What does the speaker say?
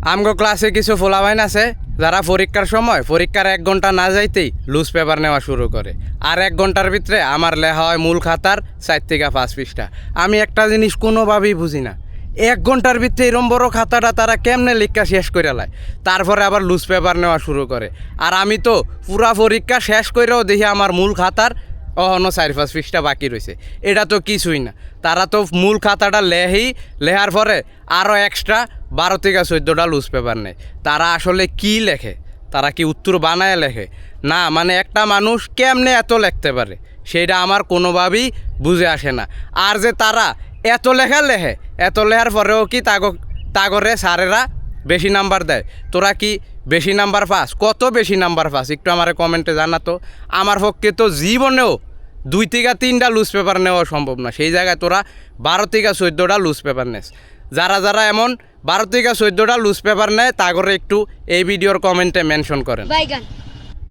আমগো ক্লাসে কিছু ফোলাবাইন আছে যারা পরীক্ষার সময় পরীক্ষার 1 ঘন্টা না যাইতেই লুজ পেপার নেওয়া শুরু করে, আর 1 ঘন্টার ভিতরে আমার লেখা হয় মূল খাতার 4 থেকে 5 পৃষ্ঠা। আমি একটা জিনিস কোনোভাবেই বুঝি না, 1 ঘন্টার ভিতরে এরম বড় খাতাটা তারা কেমনে লিখা শেষ করে লায়, তারপরে আবার লুজ পেপার নেওয়া শুরু করে। আর আমি তো পুরা পরীক্ষা শেষ করেও দেখি আমার মূল খাতার অহনো 4-5 পৃষ্ঠা বাকি রয়েছে। এটা তো কিছুই না, তারা তো মূল খাতাটা লেহার পরে আরও এক্সট্রা 12 থেকে 14টা লুজ পেপার নেয়। তারা আসলে কি লেখে? তারা কি উত্তর বানায় লেখে? না, মানে একটা মানুষ কেমনে এত লিখতে পারে সেটা আমার কোনোভাবেই বুঝে আসে না। আর যে তারা এত লেখে, এত লেখার পরেও কি তাগরে স্যারেরা বেশি নাম্বার দেয়। তোরা কি বেশি নাম্বার পাস? কত বেশি নাম্বার পাস একটু আমার কমেন্টে জানাতো। আমার পক্ষে তো জীবনেও 2 থেকে 3টা লুজ পেপার নেওয়া সম্ভব না, সেই জায়গায় তোরা 12 থেকে 14টা লুজ পেপার নেস। যারা এমন 12 থেকে 14টা লুজ পেপার নেয় তাগরে একটু এই ভিডিওর কমেন্টে মেনশন করেন।